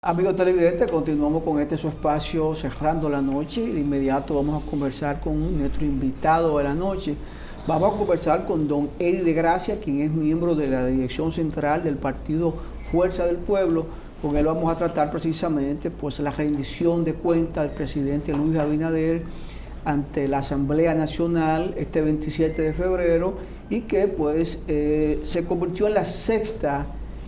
Amigos televidentes, continuamos con su espacio Cerrando la Noche y de inmediato vamos a conversar con nuestro invitado de la noche. Vamos a conversar con don Eddie de Gracia, quien es miembro de la dirección central del partido Fuerza del Pueblo. Con él vamos a tratar precisamente pues la rendición de cuentas del presidente Luis Abinader ante la Asamblea Nacional este 27 de febrero y que pues se convirtió en la sexta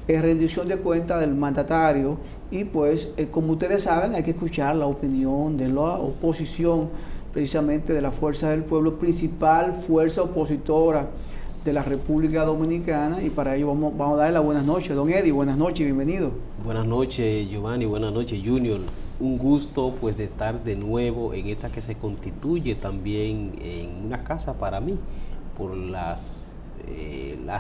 rendición de cuentas del mandatario y pues como ustedes saben hay que escuchar la opinión de la oposición, precisamente de la Fuerza del Pueblo, principal fuerza opositora de la República Dominicana, y para ello vamos a darle las buenas noches. Don Eddie, buenas noches, bienvenido. Buenas noches, Giovanni, buenas noches, Junior. Un gusto pues de estar de nuevo en esta que se constituye también en una casa para mí por las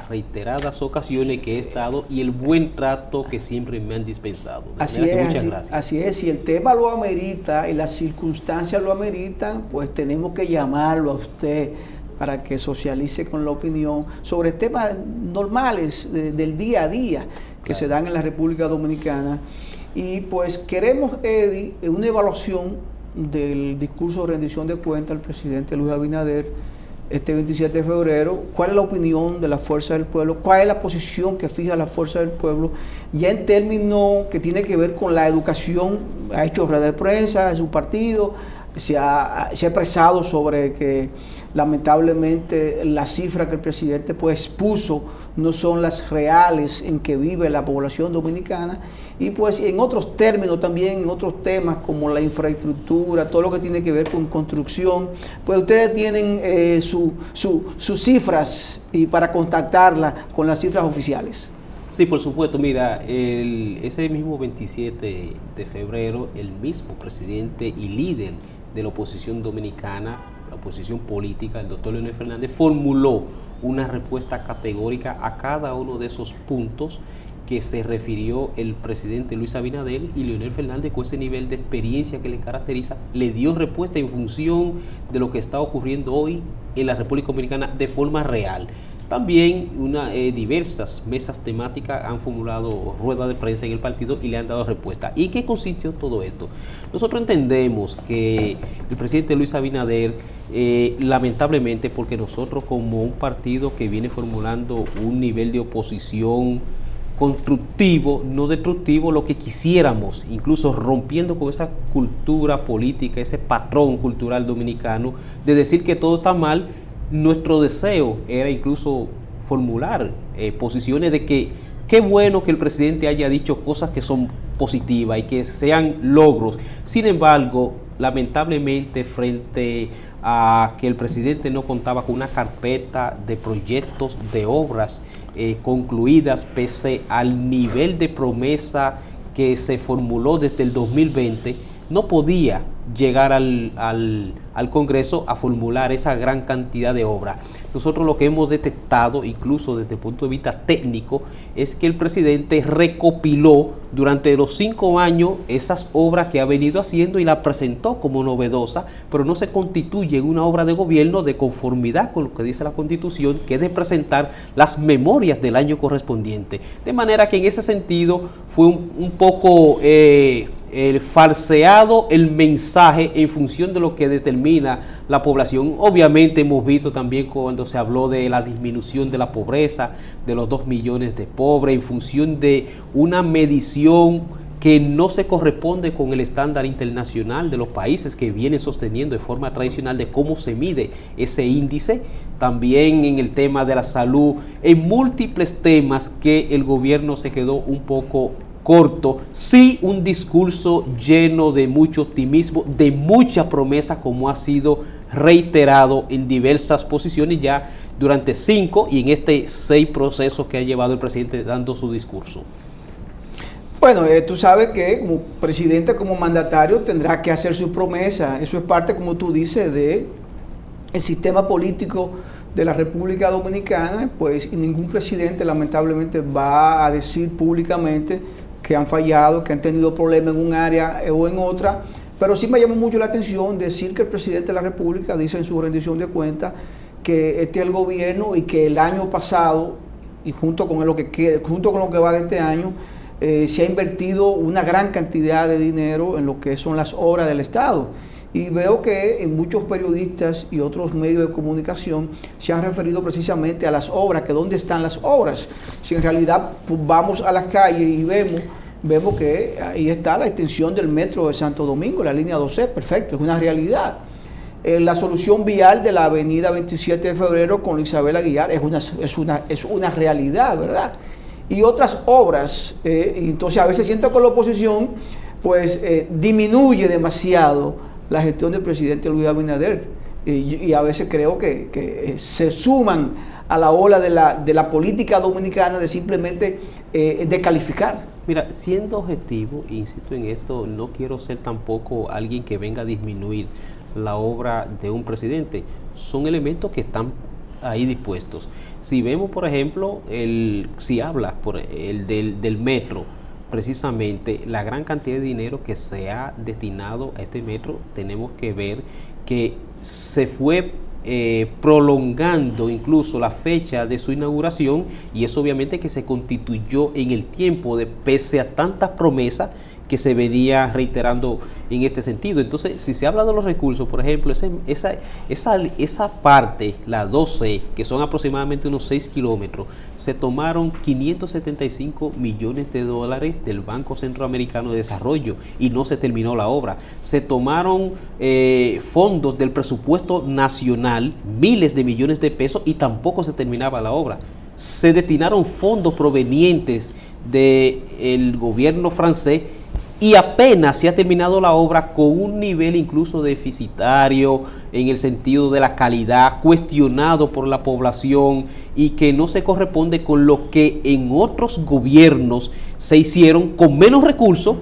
reiteradas ocasiones que he estado y el buen trato que siempre me han dispensado. Muchas gracias. Así es, si el tema lo amerita y las circunstancias lo ameritan, pues tenemos que llamarlo a usted para que socialice con la opinión sobre temas normales del día a día que se dan en la República Dominicana. Y pues queremos, Eddie, una evaluación del discurso de rendición de cuentas del presidente Luis Abinader este 27 de febrero. ¿Cuál es la opinión de la Fuerza del Pueblo? ¿Cuál es la posición que fija la Fuerza del Pueblo? Ya en términos que tiene que ver con la educación, ha hecho red de prensa en su partido, se ha expresado sobre que lamentablemente las cifras que el presidente pues expuso no son las reales en que vive la población dominicana, y pues en otros términos también, en otros temas como la infraestructura, todo lo que tiene que ver con construcción, pues ustedes tienen sus cifras y para contactarla con las cifras oficiales. Sí, por supuesto. Mira, ese mismo 27 de febrero, el mismo presidente y líder de la oposición dominicana, la oposición política, el doctor Leonel Fernández, formuló una respuesta categórica a cada uno de esos puntos que se refirió el presidente Luis Abinader, y Leonel Fernández, con ese nivel de experiencia que le caracteriza, le dio respuesta en función de lo que está ocurriendo hoy en la República Dominicana de forma real. También diversas mesas temáticas han formulado ruedas de prensa en el partido y le han dado respuesta. ¿Y qué consistió todo esto? Nosotros entendemos que el presidente Luis Abinader, lamentablemente, porque nosotros como un partido que viene formulando un nivel de oposición constructivo, no destructivo, lo que quisiéramos, incluso rompiendo con esa cultura política, ese patrón cultural dominicano de decir que todo está mal, nuestro deseo era incluso formular posiciones de que qué bueno que el presidente haya dicho cosas que son positivas y que sean logros. Sin embargo, lamentablemente, frente a que el presidente no contaba con una carpeta de proyectos de obras concluidas, pese al nivel de promesa que se formuló desde el 2020, no podía llegar al Congreso a formular esa gran cantidad de obras. Nosotros lo que hemos detectado, incluso desde el punto de vista técnico, es que el presidente recopiló durante los 5 años esas obras que ha venido haciendo y la presentó como novedosa, pero no se constituye en una obra de gobierno de conformidad con lo que dice la Constitución, que es de presentar las memorias del año correspondiente. De manera que en ese sentido fue un poco falseado el mensaje en función de lo que determina la población. Obviamente hemos visto también cuando se habló de la disminución de la pobreza, de los 2 millones de pobres, en función de una medición que no se corresponde con el estándar internacional de los países que vienen sosteniendo de forma tradicional de cómo se mide ese índice. También en el tema de la salud, en múltiples temas que el gobierno se quedó un poco corto, sí un discurso lleno de mucho optimismo, de mucha promesa, como ha sido reiterado en diversas posiciones ya durante 5 y en 6 procesos que ha llevado el presidente dando su discurso. Bueno, tú sabes que como presidente, como mandatario, tendrá que hacer su promesa. Eso es parte, como tú dices, de el sistema político de la República Dominicana. Pues ningún presidente lamentablemente va a decir públicamente que han fallado, que han tenido problemas en un área o en otra, pero sí me llamó mucho la atención decir que el presidente de la República dice en su rendición de cuentas que este es el gobierno y que el año pasado, y junto con lo que va de este año, se ha invertido una gran cantidad de dinero en lo que son las obras del Estado. Y veo que en muchos periodistas y otros medios de comunicación se han referido precisamente a las obras, que dónde están las obras. Si en realidad pues, vamos a las calles y vemos que ahí está la extensión del metro de Santo Domingo, la línea 12, perfecto, es una realidad. La solución vial de la avenida 27 de febrero con Isabel Aguilar es una realidad, ¿verdad? Y otras obras, entonces a veces siento que la oposición pues disminuye demasiado la gestión del presidente Luis Abinader y a veces creo que se suman a la ola de la política dominicana de simplemente descalificar. Mira, siendo objetivo, insisto en esto, no quiero ser tampoco alguien que venga a disminuir la obra de un presidente. Son elementos que están ahí dispuestos. Si vemos, por ejemplo, si hablas por el del metro, precisamente la gran cantidad de dinero que se ha destinado a este metro, tenemos que ver que se fue prolongando incluso la fecha de su inauguración, y eso obviamente que se constituyó en el tiempo pese a tantas promesas que se venía reiterando en este sentido. Entonces, si se habla de los recursos, por ejemplo, esa parte, la 12, que son aproximadamente unos 6 kilómetros, se tomaron 575 millones de dólares del Banco Centroamericano de Desarrollo y no se terminó la obra. Se tomaron fondos del presupuesto nacional, miles de millones de pesos, y tampoco se terminaba la obra. Se destinaron fondos provenientes del gobierno francés y apenas se ha terminado la obra con un nivel incluso deficitario en el sentido de la calidad, cuestionado por la población y que no se corresponde con lo que en otros gobiernos se hicieron con menos recursos,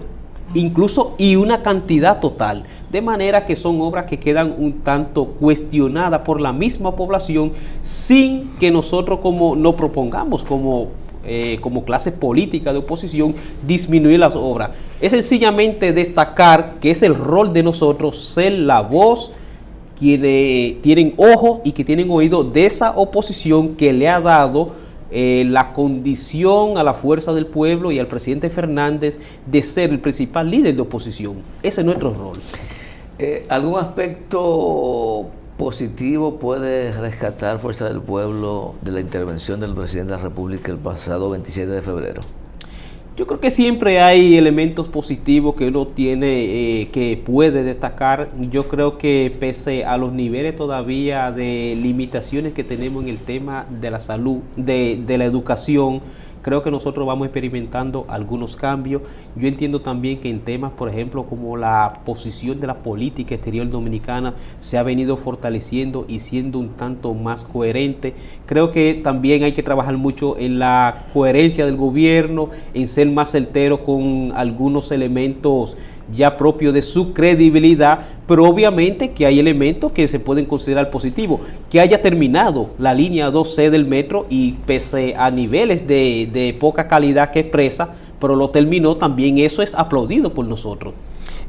incluso y una cantidad total. De manera que son obras que quedan un tanto cuestionadas por la misma población sin que nosotros nos propongamos como clase política de oposición disminuir las obras. Es sencillamente destacar que es el rol de nosotros ser la voz, quienes tienen ojo y que tienen oído de esa oposición que le ha dado la condición a la fuerza del pueblo y al presidente Fernández de ser el principal líder de oposición. Ese es nuestro rol. ¿Algún aspecto positivo puede rescatar Fuerza del Pueblo de la intervención del presidente de la República el pasado 27 de febrero? Yo creo que siempre hay elementos positivos que uno tiene, que puede destacar. Yo creo que pese a los niveles todavía de limitaciones que tenemos en el tema de la salud, de la educación, creo que nosotros vamos experimentando algunos cambios. Yo entiendo también que en temas, por ejemplo, como la posición de la política exterior dominicana se ha venido fortaleciendo y siendo un tanto más coherente. Creo que también hay que trabajar mucho en la coherencia del gobierno, en ser más certero con algunos elementos ya propio de su credibilidad, pero obviamente que hay elementos que se pueden considerar positivos. Que haya terminado la línea 2C del metro y pese a niveles de poca calidad que expresa, pero lo terminó, también eso es aplaudido por nosotros.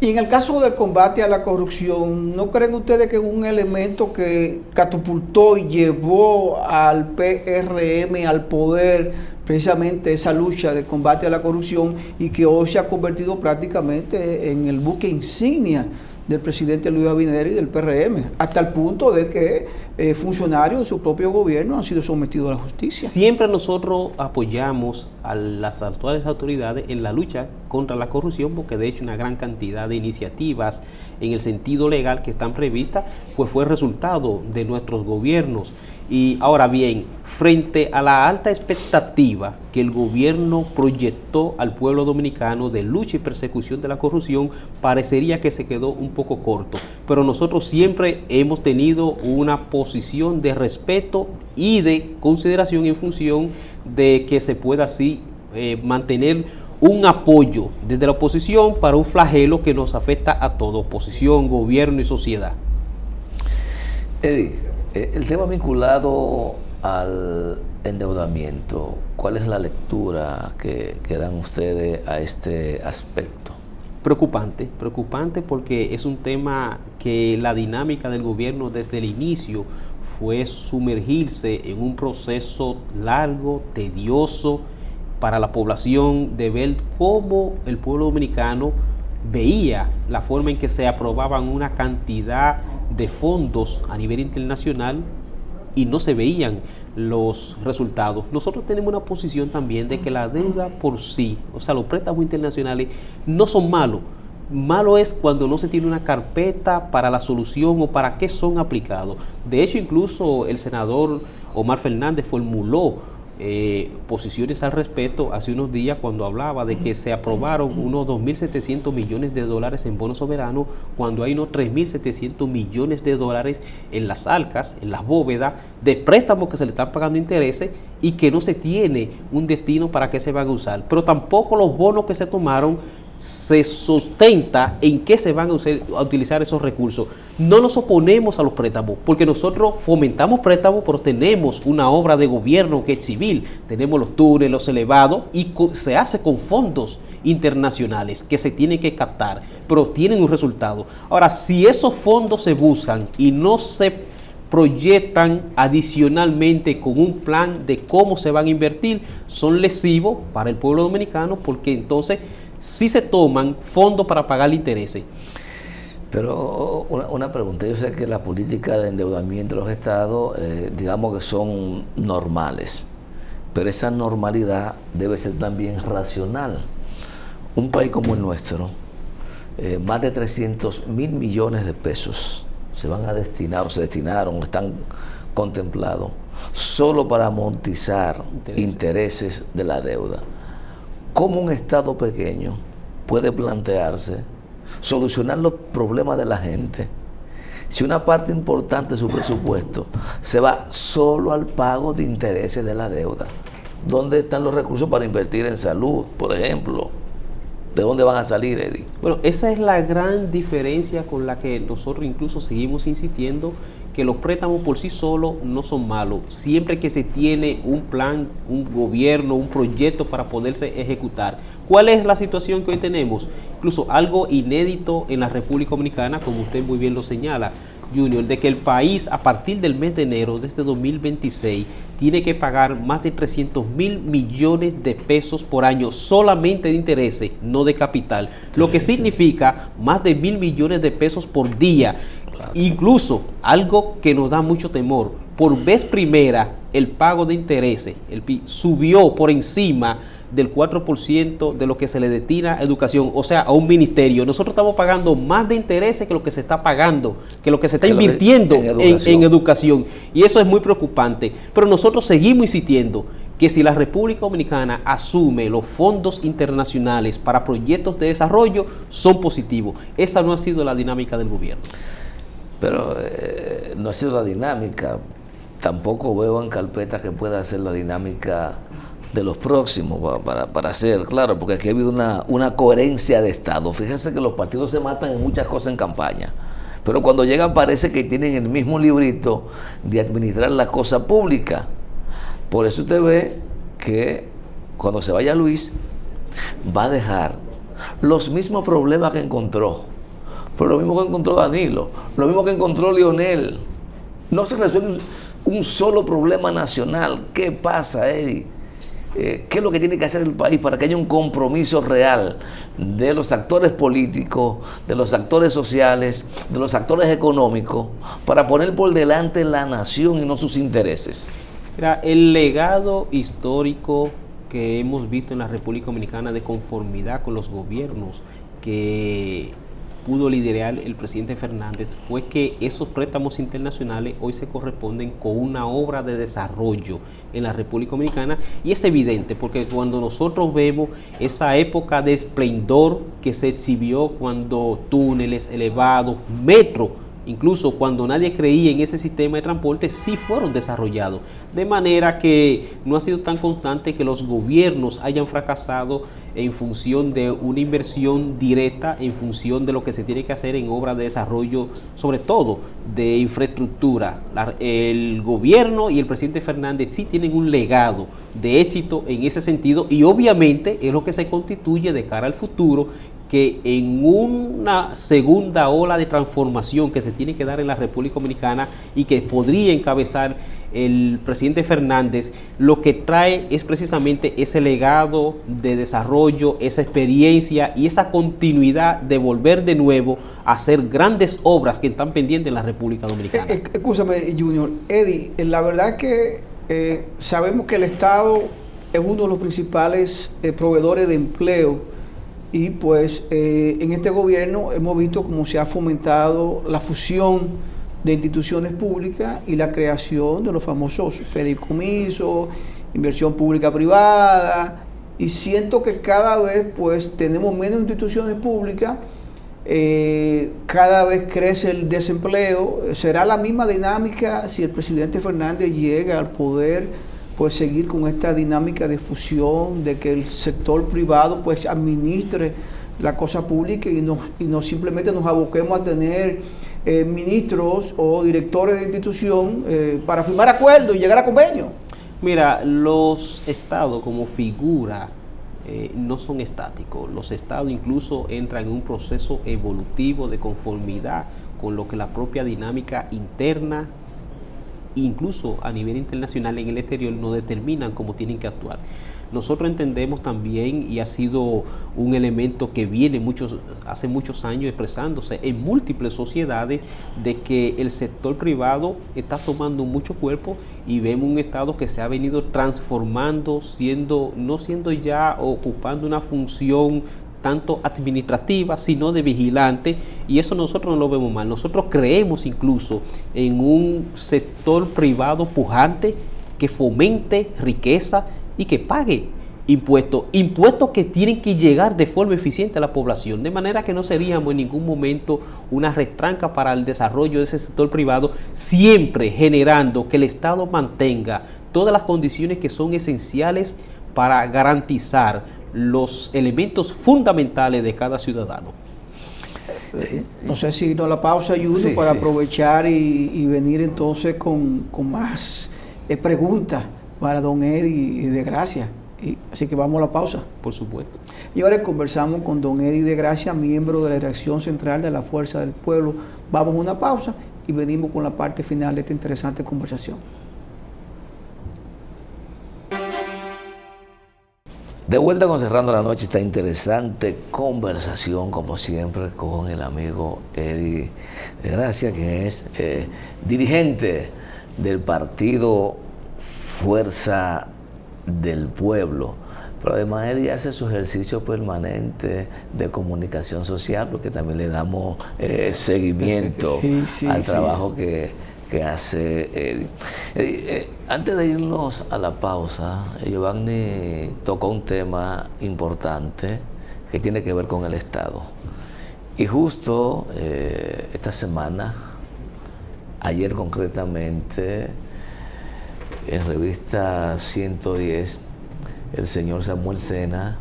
Y en el caso del combate a la corrupción, ¿no creen ustedes que es un elemento que catapultó y llevó al PRM al poder precisamente esa lucha de combate a la corrupción y que hoy se ha convertido prácticamente en el buque insignia del presidente Luis Abinader y del PRM, hasta el punto de que funcionarios de su propio gobierno han sido sometidos a la justicia? Siempre nosotros apoyamos a las actuales autoridades en la lucha contra la corrupción, porque de hecho una gran cantidad de iniciativas en el sentido legal que están previstas, pues fue resultado de nuestros gobiernos. Y ahora bien, frente a la alta expectativa que el gobierno proyectó al pueblo dominicano de lucha y persecución de la corrupción, parecería que se quedó un poco corto. Pero nosotros siempre hemos tenido una posición de respeto y de consideración en función de que se pueda así mantener un apoyo desde la oposición para un flagelo que nos afecta a todo, oposición, gobierno y sociedad. Eddie, el tema vinculado al endeudamiento, ¿cuál es la lectura que dan ustedes a este aspecto? Preocupante porque es un tema que la dinámica del gobierno desde el inicio fue sumergirse en un proceso largo, tedioso para la población de ver cómo el pueblo dominicano veía la forma en que se aprobaban una cantidad de fondos a nivel internacional y no se veían los resultados. Nosotros tenemos una posición también de que la deuda por sí, o sea, los préstamos internacionales no son malos. Malo es cuando no se tiene una carpeta para la solución o para qué son aplicados. De hecho, incluso el senador Omar Fernández formuló posiciones al respecto hace unos días cuando hablaba de que se aprobaron unos 2.700 millones de dólares en bonos soberanos cuando hay unos 3.700 millones de dólares en las arcas, en las bóvedas de préstamos que se le están pagando intereses y que no se tiene un destino para qué se van a usar. Pero tampoco los bonos que se tomaron se sustenta en qué se van a utilizar esos recursos. No nos oponemos a los préstamos, porque nosotros fomentamos préstamos, pero tenemos una obra de gobierno que es civil, tenemos los túneles, los elevados, y se hace con fondos internacionales que se tienen que captar, pero tienen un resultado. Ahora, si esos fondos se buscan y no se proyectan adicionalmente con un plan de cómo se van a invertir, son lesivos para el pueblo dominicano, porque entonces sí se toman fondos para pagar intereses. Pero una pregunta, yo sé que la política de endeudamiento de los estados, digamos que son normales, pero esa normalidad debe ser también racional. Un país como el nuestro, más de 300.000 millones de pesos se van a destinar, o se destinaron, o están contemplados, solo para amortizar intereses de la deuda. ¿Cómo un Estado pequeño puede plantearse solucionar los problemas de la gente si una parte importante de su presupuesto se va solo al pago de intereses de la deuda? ¿Dónde están los recursos para invertir en salud, por ejemplo? ¿De dónde van a salir, Eddie? Bueno, esa es la gran diferencia con la que nosotros incluso seguimos insistiendo, que los préstamos por sí solos no son malos, siempre que se tiene un plan, un gobierno, un proyecto para poderse ejecutar. ¿Cuál es la situación que hoy tenemos? Incluso algo inédito en la República Dominicana, como usted muy bien lo señala, Junior, de que el país a partir del mes de enero de este 2026 tiene que pagar más de 300.000 millones de pesos por año solamente de intereses, no de capital, lo que significa más de 1.000 millones de pesos por día. Incluso algo que nos da mucho temor, por vez primera el pago de intereses, el PIB subió por encima del 4% de lo que se le destina a educación, o sea, a un ministerio. Nosotros estamos pagando más de intereses que lo que se está pagando, que lo que se está invirtiendo en educación, y eso es muy preocupante. Pero nosotros seguimos insistiendo que si la República Dominicana asume los fondos internacionales para proyectos de desarrollo, son positivos. Esa no ha sido la dinámica del gobierno. Pero no ha sido la dinámica. Tampoco veo en carpeta que pueda ser la dinámica de los próximos, para ser claro, porque aquí ha habido una coherencia de Estado. Fíjense que los partidos se matan en muchas cosas en campaña, pero cuando llegan parece que tienen el mismo librito de administrar la cosa pública. Por eso usted ve que cuando se vaya Luis, va a dejar los mismos problemas que encontró, pero lo mismo que encontró Danilo, lo mismo que encontró Leonel. No se resuelve un solo problema nacional. ¿Qué pasa, Eddie? ¿Qué es lo que tiene que hacer el país para que haya un compromiso real de los actores políticos, de los actores sociales, de los actores económicos, para poner por delante la nación y no sus intereses? Mira, el legado histórico que hemos visto en la República Dominicana de conformidad con los gobiernos que pudo liderar el presidente Fernández fue que esos préstamos internacionales hoy se corresponden con una obra de desarrollo en la República Dominicana, y es evidente porque cuando nosotros vemos esa época de esplendor que se exhibió cuando túneles elevados, metro, incluso cuando nadie creía en ese sistema de transporte, sí fueron desarrollados, de manera que no ha sido tan constante que los gobiernos hayan fracasado en función de una inversión directa, en función de lo que se tiene que hacer en obras de desarrollo, sobre todo de infraestructura. El gobierno y el presidente Fernández sí tienen un legado de éxito en ese sentido, y obviamente es lo que se constituye de cara al futuro, que en una segunda ola de transformación que se tiene que dar en la República Dominicana y que podría encabezar el presidente Fernández, lo que trae es precisamente ese legado de desarrollo, esa experiencia y esa continuidad de volver de nuevo a hacer grandes obras que están pendientes en la República Dominicana. Escúchame, Junior. Eddie, la verdad que sabemos que el Estado es uno de los principales proveedores de empleo. Y pues en este gobierno hemos visto cómo se ha fomentado la fusión de instituciones públicas y la creación de los famosos fideicomisos, inversión pública privada, y siento que cada vez pues tenemos menos instituciones públicas, cada vez crece el desempleo. Será la misma dinámica si el presidente Fernández llega al poder, pues seguir con esta dinámica de fusión, de que el sector privado pues administre la cosa pública y no simplemente nos aboquemos a tener ministros o directores de institución para firmar acuerdos y llegar a convenios. Mira, los estados como figura no son estáticos. Los estados incluso entran en un proceso evolutivo de conformidad con lo que la propia dinámica interna, incluso a nivel internacional en el exterior, nos determinan cómo tienen que actuar. Nosotros entendemos también, y ha sido un elemento que viene hace muchos años expresándose en múltiples sociedades, de que el sector privado está tomando mucho cuerpo y vemos un Estado que se ha venido transformando, no siendo ya ocupando una función tanto administrativa, sino de vigilante, y eso nosotros no lo vemos mal. Nosotros creemos incluso en un sector privado pujante que fomente riqueza y que pague impuestos que tienen que llegar de forma eficiente a la población, de manera que no seríamos en ningún momento una retranca para el desarrollo de ese sector privado, siempre generando que el Estado mantenga todas las condiciones que son esenciales para garantizar los elementos fundamentales de cada ciudadano. No sé si irnos a la pausa, Junior, sí, para aprovechar y venir entonces con más preguntas para don Eddie de Gracia. Así que vamos a la pausa. Por supuesto. Y ahora conversamos con don Eddie de Gracia, miembro de la dirección central de la Fuerza del Pueblo. Vamos a una pausa y venimos con la parte final de esta interesante conversación. De vuelta con Cerrando la Noche, esta interesante conversación, como siempre, con el amigo Eddie de Gracia, que es dirigente del partido Fuerza del Pueblo. Pero además Eddie hace su ejercicio permanente de comunicación social, porque también le damos seguimiento al trabajo que hace Eddie. Antes de irnos a la pausa, Giovanni tocó un tema importante que tiene que ver con el Estado. Y justo esta semana, ayer concretamente, en revista 110, el señor Samuel Sena,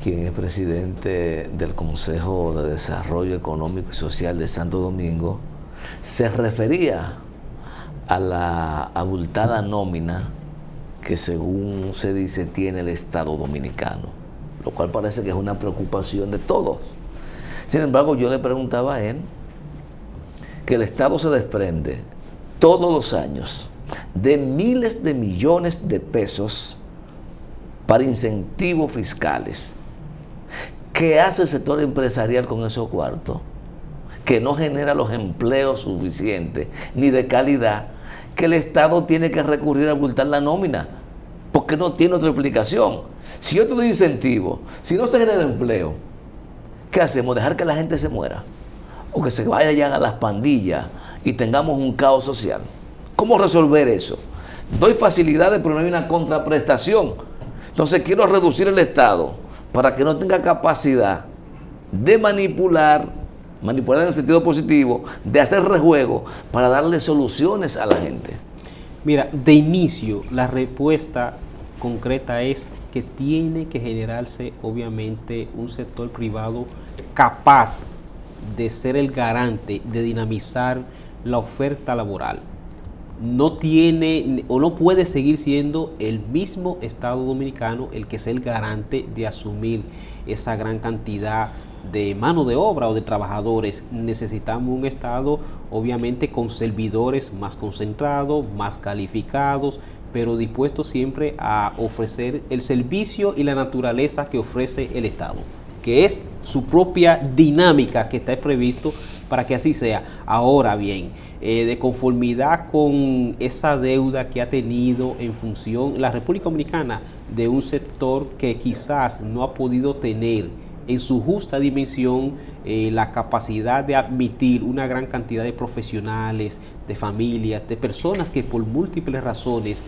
quien es presidente del Consejo de Desarrollo Económico y Social de Santo Domingo, se refería a la abultada nómina que, según se dice, tiene el Estado Dominicano, lo cual parece que es una preocupación de todos. Sin embargo, yo le preguntaba a él que el Estado se desprende todos los años de miles de millones de pesos para incentivos fiscales. ¿Qué hace el sector empresarial con esos cuartos? Que no genera los empleos suficientes ni de calidad, que el Estado tiene que recurrir a abultar la nómina, porque no tiene otra explicación. Si yo te doy incentivo, si no se genera empleo, ¿qué hacemos? ¿Dejar que la gente se muera? ¿O que se vayan a las pandillas y tengamos un caos social? ¿Cómo resolver eso? Doy facilidades, pero no hay una contraprestación. Entonces quiero reducir el Estado para que no tenga capacidad de manipular en el sentido positivo, de hacer rejuego para darle soluciones a la gente. Mira, de inicio, la respuesta concreta es que tiene que generarse, obviamente, un sector privado capaz de ser el garante de dinamizar la oferta laboral. no tiene o no puede seguir siendo el mismo Estado dominicano el que es el garante de asumir esa gran cantidad de mano de obra o de trabajadores. Necesitamos un Estado obviamente con servidores más concentrados, más calificados, pero dispuestos siempre a ofrecer el servicio y la naturaleza que ofrece el Estado, que es su propia dinámica que está previsto para que así sea. Ahora bien, de conformidad con esa deuda que ha tenido en función la República Dominicana de un sector que quizás no ha podido tener en su justa dimensión la capacidad de admitir una gran cantidad de profesionales, de familias, de personas que por múltiples razones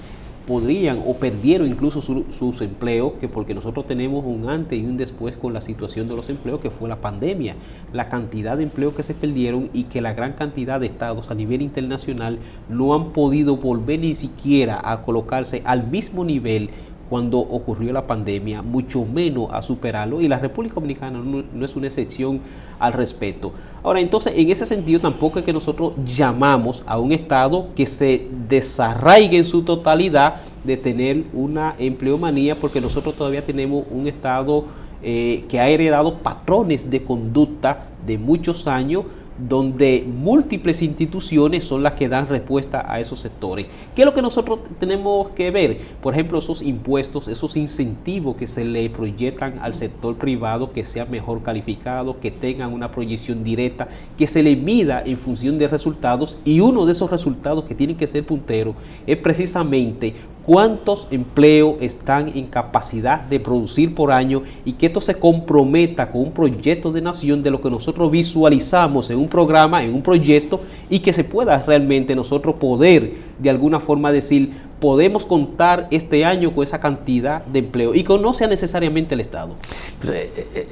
podrían o perdieron incluso sus empleos, que porque nosotros tenemos un antes y un después con la situación de los empleos que fue la pandemia, la cantidad de empleos que se perdieron y que la gran cantidad de estados a nivel internacional no han podido volver ni siquiera a colocarse al mismo nivel cuando ocurrió la pandemia, mucho menos a superarlo, y la República Dominicana no es una excepción al respecto. Ahora, entonces, en ese sentido tampoco es que nosotros llamamos a un Estado que se desarraigue en su totalidad de tener una empleomanía, porque nosotros todavía tenemos un Estado que ha heredado patrones de conducta de muchos años, donde múltiples instituciones son las que dan respuesta a esos sectores. ¿Qué es lo que nosotros tenemos que ver? Por ejemplo, esos impuestos, esos incentivos que se le proyectan al sector privado, que sea mejor calificado, que tengan una proyección directa, que se le mida en función de resultados, y uno de esos resultados que tienen que ser punteros es precisamente cuántos empleos están en capacidad de producir por año, y que esto se comprometa con un proyecto de nación de lo que nosotros visualizamos en un programa, en un proyecto, y que se pueda realmente nosotros poder de alguna forma decir, podemos contar este año con esa cantidad de empleo, y que no sea necesariamente el Estado. Pero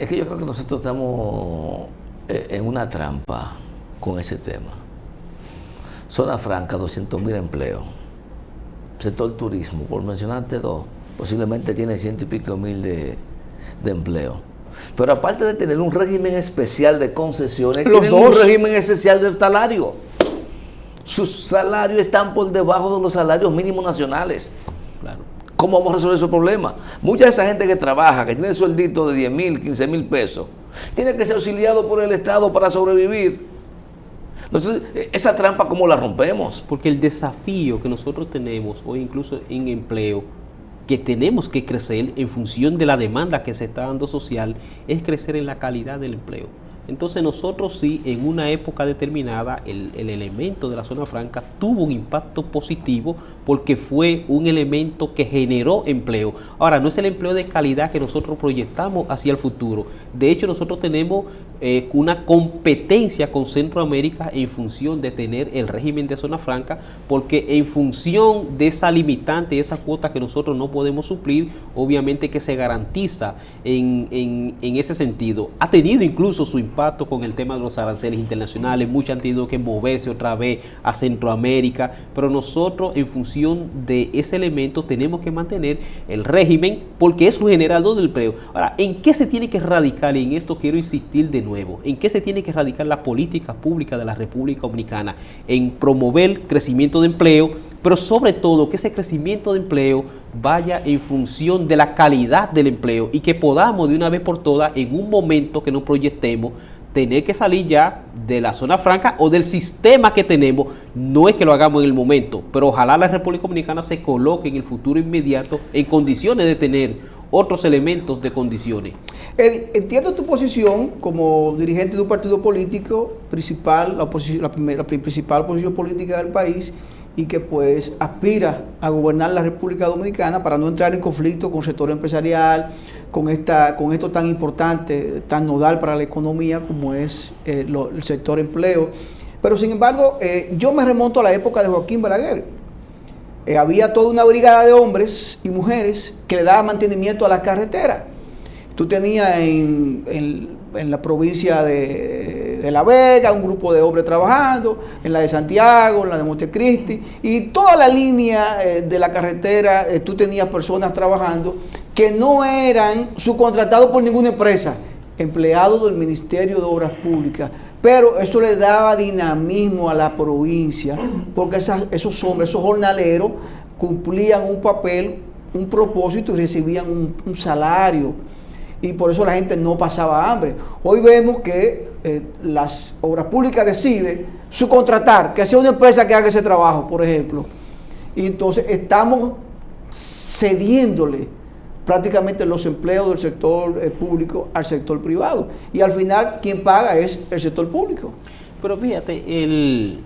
es que yo creo que nosotros estamos en una trampa con ese tema. Zona Franca, 200,000 empleos. Sector turismo, por mencionarte dos, posiblemente tiene 100 y pico mil de empleo. Pero aparte de tener un régimen especial de concesiones, tienen un régimen especial de salario. Sus salarios están por debajo de los salarios mínimos nacionales. Claro. ¿Cómo vamos a resolver ese problema? Mucha de esa gente que trabaja, que tiene el sueldito de 10,000, 15,000 pesos, tiene que ser auxiliado por el Estado para sobrevivir. Entonces, esa trampa, ¿cómo la rompemos? Porque el desafío que nosotros tenemos hoy, incluso en empleo, que tenemos que crecer en función de la demanda que se está dando social, es crecer en la calidad del empleo. Entonces nosotros sí, en una época determinada, el elemento de la zona franca tuvo un impacto positivo porque fue un elemento que generó empleo. Ahora, no es el empleo de calidad que nosotros proyectamos hacia el futuro. De hecho, nosotros tenemos una competencia con Centroamérica en función de tener el régimen de zona franca, porque en función de esa limitante, esa cuota que nosotros no podemos suplir, obviamente que se garantiza en ese sentido. Ha tenido incluso su impacto con el tema de los aranceles internacionales, muchos han tenido que moverse otra vez a Centroamérica, pero nosotros en función de ese elemento tenemos que mantener el régimen porque es un generador del empleo. Ahora, ¿en qué se tiene que radicar? Y en esto quiero insistir de nuevo, ¿en qué se tiene que radicar la política pública de la República Dominicana? En promover crecimiento de empleo, pero sobre todo que ese crecimiento de empleo vaya en función de la calidad del empleo y que podamos de una vez por todas, en un momento que nos proyectemos, tener que salir ya de la zona franca o del sistema que tenemos. No es que lo hagamos en el momento, pero ojalá la República Dominicana se coloque en el futuro inmediato en condiciones de tener otros elementos de condiciones. Entiendo tu posición como dirigente de un partido político principal, la principal oposición política del país, y que pues aspira a gobernar la República Dominicana para no entrar en conflicto con el sector empresarial, con esto tan importante, tan nodal para la economía como es el sector empleo. Pero sin embargo, yo me remonto a la época de Joaquín Balaguer. Había toda una brigada de hombres y mujeres que le daban mantenimiento a la carretera. Tú tenías en la provincia de La Vega un grupo de hombres trabajando, en la de Santiago, en la de Montecristi, y toda la línea de la carretera, tú tenías personas trabajando que no eran subcontratados por ninguna empresa. empleados del Ministerio de Obras Públicas, pero eso le daba dinamismo a la provincia, porque esos hombres, esos jornaleros, cumplían un papel, un propósito y recibían un salario, y por eso la gente no pasaba hambre. Hoy vemos que las Obras Públicas deciden subcontratar, que sea una empresa que haga ese trabajo, por ejemplo, y entonces estamos cediéndole prácticamente los empleos del sector público al sector privado, y al final quien paga es el sector público. Pero fíjate,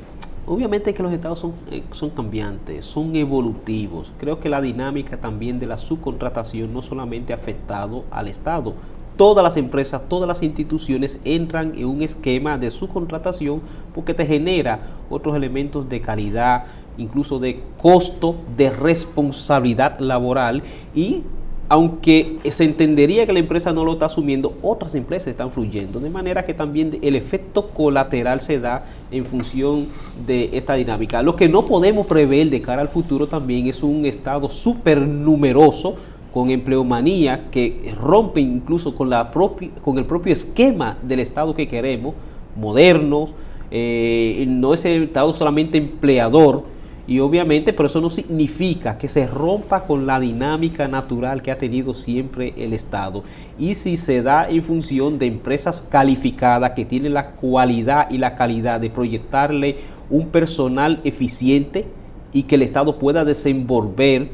obviamente que los estados son cambiantes, son evolutivos. Creo que la dinámica también de la subcontratación no solamente ha afectado al Estado. Todas las empresas, todas las instituciones entran en un esquema de subcontratación porque te genera otros elementos de calidad, incluso de costo, de responsabilidad laboral, y aunque se entendería que la empresa no lo está asumiendo, otras empresas están fluyendo, de manera que también el efecto colateral se da en función de esta dinámica. Lo que no podemos prever de cara al futuro también es un Estado súper numeroso, con empleomanía, que rompe incluso con el propio esquema del Estado que queremos, modernos, no es el Estado solamente empleador. Y obviamente, pero eso no significa que se rompa con la dinámica natural que ha tenido siempre el Estado. Y si se da en función de empresas calificadas que tienen la cualidad y la calidad de proyectarle un personal eficiente y que el Estado pueda desenvolver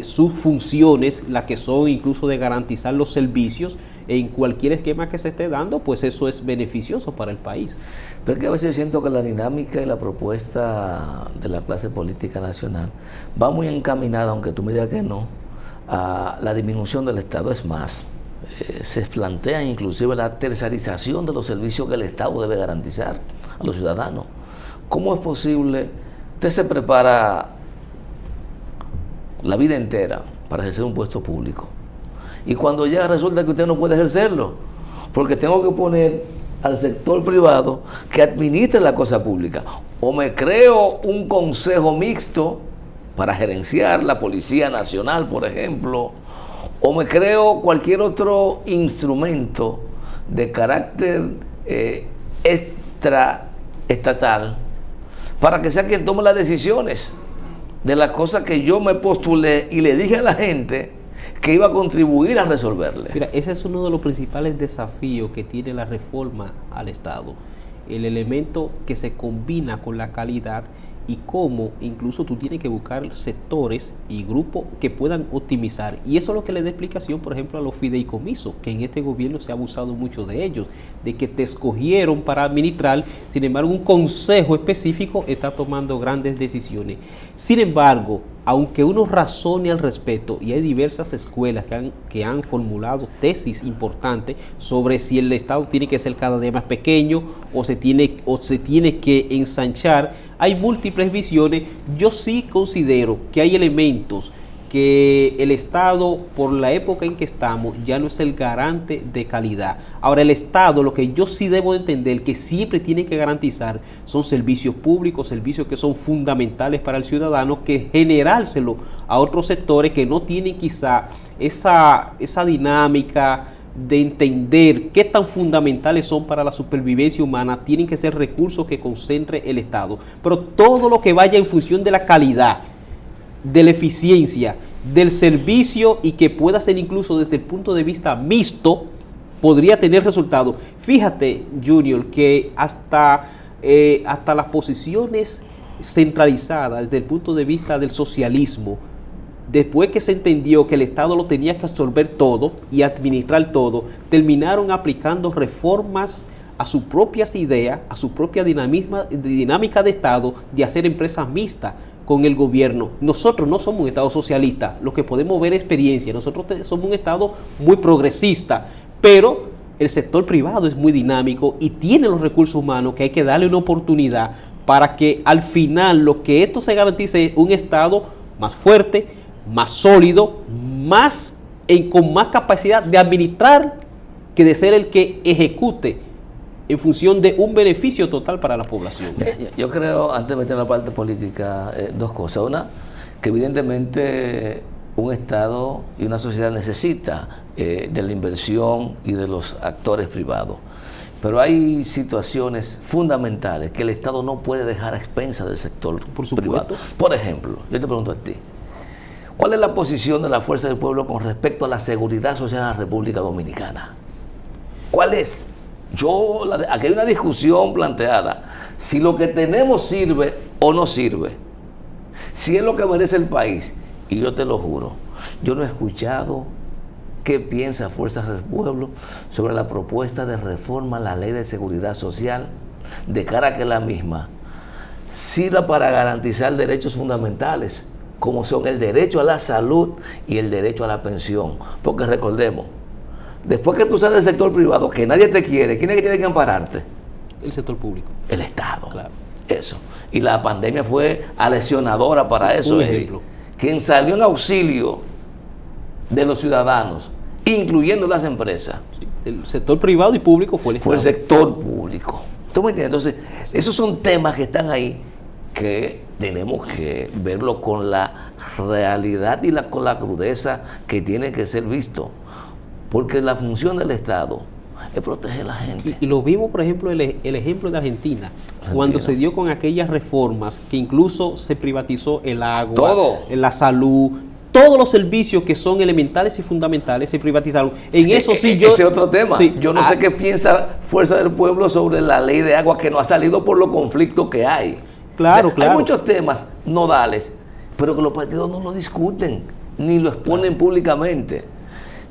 sus funciones, las que son incluso de garantizar los servicios en cualquier esquema que se esté dando, pues eso es beneficioso para el país. Pero es que a veces siento que la dinámica y la propuesta de la clase política nacional va muy encaminada, aunque tú me digas que no, a la disminución del Estado. Es más, se plantea inclusive la tercerización de los servicios que el Estado debe garantizar a los ciudadanos. ¿Cómo es posible? Usted se prepara la vida entera para ejercer un puesto público, y cuando ya resulta que usted no puede ejercerlo, porque tengo que poner al sector privado que administre la cosa pública, o me creo un consejo mixto para gerenciar la Policía Nacional, por ejemplo, o me creo cualquier otro instrumento de carácter extraestatal para que sea quien tome las decisiones de las cosas que yo me postulé y le dije a la gente que iba a contribuir a resolverle. Mira, ese es uno de los principales desafíos que tiene la reforma al Estado, el elemento que se combina con la calidad y cómo incluso tú tienes que buscar sectores y grupos que puedan optimizar. Y eso es lo que le da explicación, por ejemplo, a los fideicomisos, que en este gobierno se ha abusado mucho de ellos, de que te escogieron para administrar, sin embargo un consejo específico está tomando grandes decisiones. Sin embargo, aunque uno razone al respecto, y hay diversas escuelas que han formulado tesis importantes sobre si el Estado tiene que ser cada día más pequeño o se tiene que ensanchar, hay múltiples visiones. Yo sí considero que hay elementos que el Estado, por la época en que estamos, ya no es el garante de calidad. Ahora, el Estado, lo que yo sí debo entender que siempre tiene que garantizar son servicios públicos, servicios que son fundamentales para el ciudadano, que generárselo a otros sectores que no tienen quizá esa dinámica de entender qué tan fundamentales son para la supervivencia humana. Tienen que ser recursos que concentre el Estado. Pero todo lo que vaya en función de la calidad, de la eficiencia, del servicio, y que pueda ser incluso desde el punto de vista mixto, podría tener resultados. Fíjate, Junior, que hasta las posiciones centralizadas desde el punto de vista del socialismo, después que se entendió que el Estado lo tenía que absorber todo y administrar todo, terminaron aplicando reformas a sus propias ideas, a su propia dinámica de Estado, de hacer empresas mixtas con el gobierno. Nosotros no somos un Estado socialista, lo que podemos ver es experiencia. Nosotros somos un Estado muy progresista, pero el sector privado es muy dinámico y tiene los recursos humanos que hay que darle una oportunidad para que al final lo que esto se garantice es un Estado más fuerte, más sólido, con más capacidad de administrar que de ser el que ejecute en función de un beneficio total para la población. Yo creo, antes de meter en la parte política, dos cosas. Una, que evidentemente un Estado y una sociedad necesita de la inversión y de los actores privados. Pero hay situaciones fundamentales que el Estado no puede dejar a expensas del sector privado. Por ejemplo, yo te pregunto a ti, ¿cuál es la posición de la Fuerza del Pueblo con respecto a la seguridad social en la República Dominicana? ¿Cuál es? Aquí hay una discusión planteada. Si lo que tenemos sirve o no sirve. Si es lo que merece el país. Y yo te lo juro, yo no he escuchado qué piensa Fuerza del Pueblo sobre la propuesta de reforma a la Ley de Seguridad Social, de cara a que la misma sirva para garantizar derechos fundamentales, como son el derecho a la salud y el derecho a la pensión. Porque recordemos, después que tú sales del sector privado, que nadie te quiere, ¿quién es que tiene que ampararte? El sector público. El Estado. Claro. Eso. Y la pandemia fue aleccionadora para eso. Un ejemplo. Quien salió en auxilio de los ciudadanos, incluyendo las empresas. Sí. El sector privado y público fue el Estado. Fue el sector público. ¿Tú me entiendes? Entonces, esos son temas que están ahí que tenemos que verlo con la realidad y con la crudeza que tiene que ser visto. Porque la función del Estado es proteger a la gente. Y lo vimos, por ejemplo, el ejemplo de Argentina, cuando se dio con aquellas reformas que incluso se privatizó el agua, todo, la salud, todos los servicios que son elementales y fundamentales se privatizaron. En eso sí yo... Ese es otro tema. Sí, yo no sé qué piensa Fuerza del Pueblo sobre la ley de agua que no ha salido por los conflictos que hay. Claro, claro. Hay muchos temas nodales, pero que los partidos no lo discuten, ni lo exponen públicamente.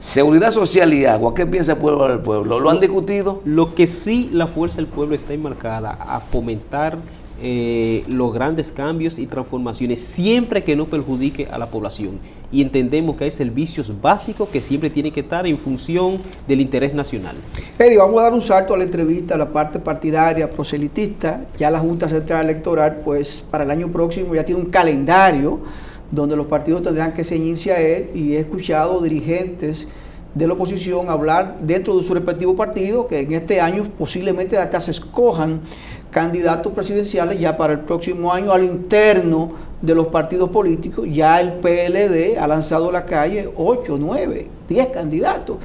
Seguridad social y agua, ¿qué piensa el pueblo del pueblo? ¿Lo han discutido? Lo que sí la Fuerza del Pueblo está enmarcada a fomentar los grandes cambios y transformaciones siempre que no perjudique a la población. Y entendemos que hay servicios básicos que siempre tienen que estar en función del interés nacional. Eddie, vamos a dar un salto a la entrevista, a la parte partidaria, proselitista. Ya la Junta Central Electoral, pues para el año próximo ya tiene un calendario donde los partidos tendrán que ceñirse a él, y he escuchado dirigentes de la oposición hablar dentro de su respectivo partido que en este año posiblemente hasta se escojan candidatos presidenciales ya para el próximo año al interno de los partidos políticos. Ya el PLD ha lanzado a la calle 8, 9, 10 candidatos.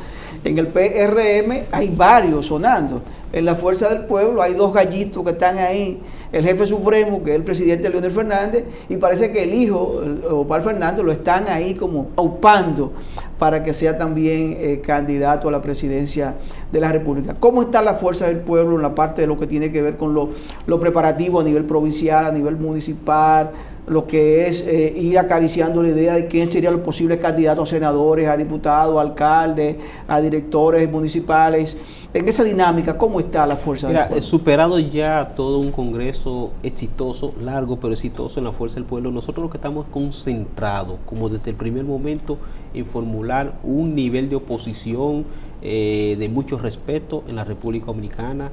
En el PRM hay varios sonando. En la Fuerza del Pueblo hay 2 gallitos que están ahí. El jefe supremo, que es el presidente Leonel Fernández, y parece que el hijo, Opal Fernández, lo están ahí como aupando para que sea también candidato a la presidencia de la República. ¿Cómo está la Fuerza del Pueblo en la parte de lo que tiene que ver con lo preparativo a nivel provincial, a nivel municipal, lo que es ir acariciando la idea de quién serían los posibles candidatos a senadores, a diputados, a alcaldes, a directores municipales? En esa dinámica, ¿cómo está la Fuerza del Pueblo? Superado ya todo un congreso exitoso, largo pero exitoso en la Fuerza del Pueblo, nosotros lo que estamos concentrados, como desde el primer momento, en formular un nivel de oposición de mucho respeto en la República Dominicana,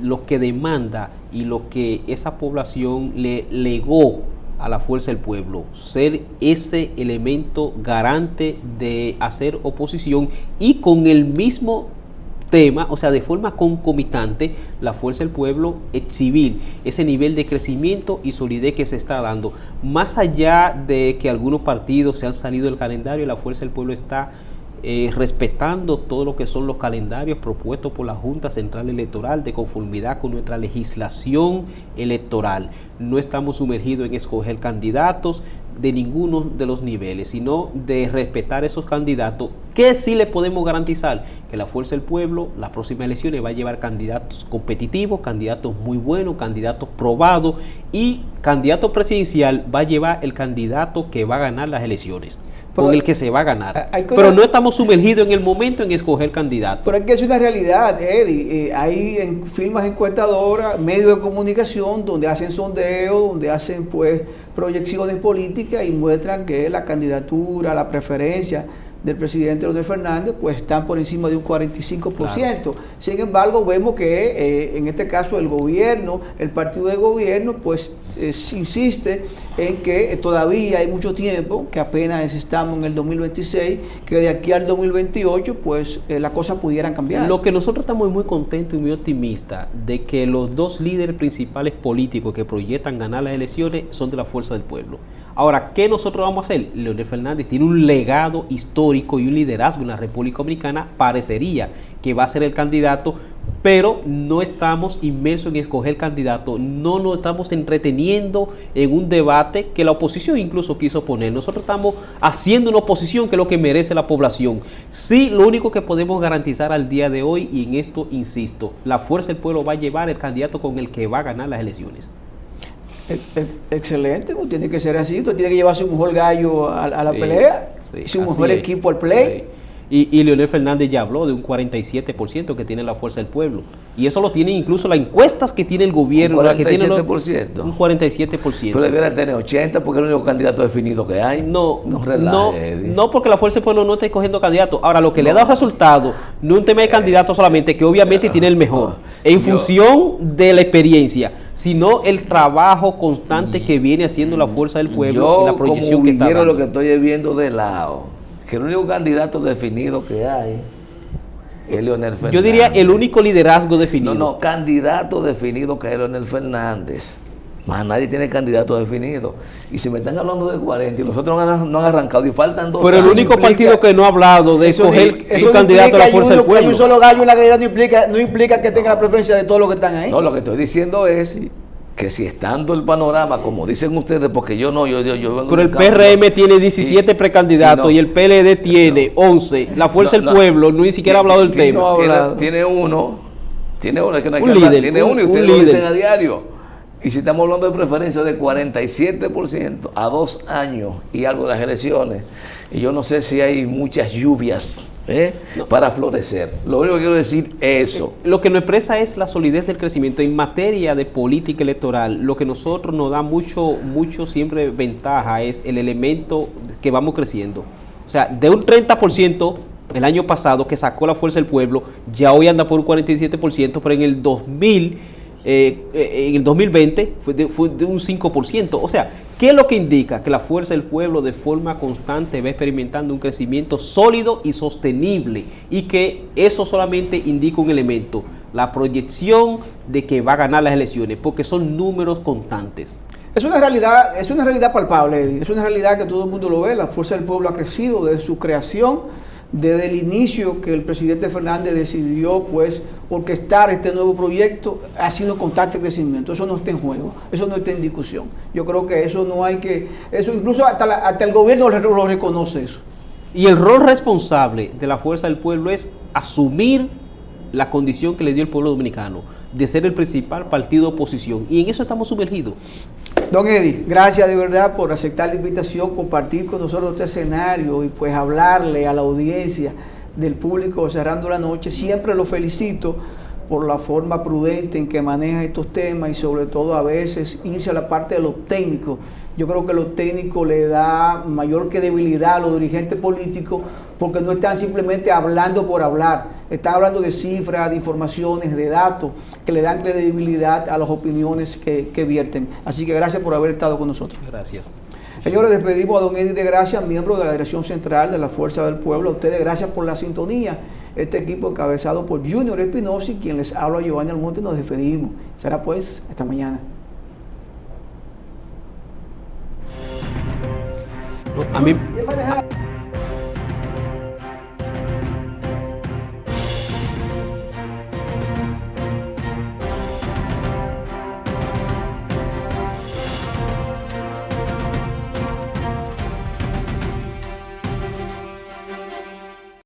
lo que demanda y lo que esa población le legó a la Fuerza del Pueblo, ser ese elemento garante de hacer oposición, y con el mismo tema, o sea, de forma concomitante, la Fuerza del Pueblo exhibir ese nivel de crecimiento y solidez que se está dando. Más allá de que algunos partidos se han salido del calendario, la Fuerza del Pueblo está respetando todo lo que son los calendarios propuestos por la Junta Central Electoral de conformidad con nuestra legislación electoral. No estamos sumergidos en escoger candidatos de ninguno de los niveles, sino de respetar esos candidatos, que sí le podemos garantizar que la Fuerza del Pueblo, las próximas elecciones, va a llevar candidatos competitivos, candidatos muy buenos, candidatos probados, y candidato presidencial va a llevar el candidato que va a ganar las elecciones, con el que se va a ganar. Pero no estamos sumergidos en el momento en escoger candidatos. Pero es que es una realidad, Eddie. Hay en firmas encuestadoras, medios de comunicación, donde hacen sondeos, donde hacen pues proyecciones políticas y muestran que la candidatura, la preferencia del presidente Leonel Fernández, pues están por encima de un 45%. Claro. Sin embargo, vemos que en este caso el gobierno, el partido de gobierno, pues insiste en que todavía hay mucho tiempo, que apenas estamos en el 2026, que de aquí al 2028 pues las cosas pudieran cambiar. Lo que nosotros estamos muy contentos y muy optimistas de que los dos líderes principales políticos que proyectan ganar las elecciones son de la Fuerza del Pueblo. Ahora, ¿qué nosotros vamos a hacer? Leonel Fernández tiene un legado histórico y un liderazgo en la República Dominicana, parecería que va a ser el candidato, pero no estamos inmersos en escoger candidato, no nos estamos entreteniendo en un debate que la oposición incluso quiso poner. Nosotros estamos haciendo una oposición que es lo que merece la población. Sí, lo único que podemos garantizar al día de hoy, y en esto insisto, la Fuerza del Pueblo va a llevar el candidato con el que va a ganar las elecciones. Excelente, pues tiene que ser así. Usted tiene que llevarse un mejor gallo a la pelea, y un mejor equipo al play. Sí. Y Leonel Fernández ya habló de un 47% que tiene la Fuerza del Pueblo. Y eso lo tienen incluso las encuestas que tiene el gobierno. Un 47%. Que tiene un 47%. Pero debería tener 80% porque es el único candidato definido que hay. No, porque la Fuerza del Pueblo no está escogiendo candidatos. Ahora, lo que le ha dado resultado no es un tema de candidato solamente, que obviamente tiene el mejor, en función de la experiencia, sino el trabajo constante que viene haciendo la Fuerza del Pueblo y la proyección que está dando. Lo que estoy viendo de lado, que el único candidato definido que hay es Leonel Fernández. Yo diría el único liderazgo definido. No, candidato definido que es Leonel Fernández. Más nadie tiene candidato definido. Y si me están hablando de 40 y los otros no han arrancado y faltan 2 Pero años. el único partido que no ha hablado de escoger su candidato a la Fuerza del Pueblo. Que hay un solo gallo en la realidad no implica que tenga la preferencia de todos los que están ahí. No, lo que estoy diciendo es que si estando el panorama, como dicen ustedes, porque yo vengo. Pero el PRM tiene 17 precandidatos y el PLD tiene 11. La Fuerza del Pueblo no ni siquiera ha hablado del tema. Tiene uno, es que no hay que hablar. Líder, tiene uno y ustedes lo dicen a diario. Y si estamos hablando de preferencia de 47% a 2 años y algo de las elecciones, y yo no sé si hay muchas lluvias para florecer. Lo único que quiero decir es eso. Lo que nos expresa es la solidez del crecimiento. En materia de política electoral, lo que nosotros nos da mucho siempre ventaja es el elemento que vamos creciendo. O sea, de un 30% el año pasado que sacó la Fuerza del Pueblo, ya hoy anda por un 47%, pero en el 2020 fue de un 5%. O sea, ¿qué es lo que indica? Que la Fuerza del Pueblo de forma constante va experimentando un crecimiento sólido y sostenible, y que eso solamente indica un elemento, la proyección de que va a ganar las elecciones, porque son números constantes. Es una realidad palpable, Eddie. Es una realidad que todo el mundo lo ve. La Fuerza del Pueblo ha crecido desde su creación, desde el inicio que el presidente Fernández decidió pues orquestar este nuevo proyecto. Ha sido constante crecimiento. Eso no está en juego, eso no está en discusión. Yo creo que eso no hay que, eso incluso hasta el gobierno lo reconoce eso. Y el rol responsable de la Fuerza del Pueblo es asumir la condición que le dio el pueblo dominicano de ser el principal partido de oposición, y en eso estamos sumergidos. Don Eddie, gracias de verdad por aceptar la invitación, compartir con nosotros este escenario y pues hablarle a la audiencia del público cerrando la noche. Siempre lo felicito por la forma prudente en que maneja estos temas y sobre todo a veces irse a la parte de los técnicos. Yo creo que los técnicos le da mayor credibilidad a los dirigentes políticos porque no están simplemente hablando por hablar, están hablando de cifras, de informaciones, de datos que le dan credibilidad a las opiniones que vierten. Así que gracias por haber estado con nosotros. Gracias. Señores, despedimos a don Eddie de Gracia, miembro de la Dirección Central de la Fuerza del Pueblo. A ustedes gracias por la sintonía. Este equipo encabezado por Junior Espinosa, quien les habla, Giovanni Almonte, nos despedimos. Será pues hasta mañana. A mí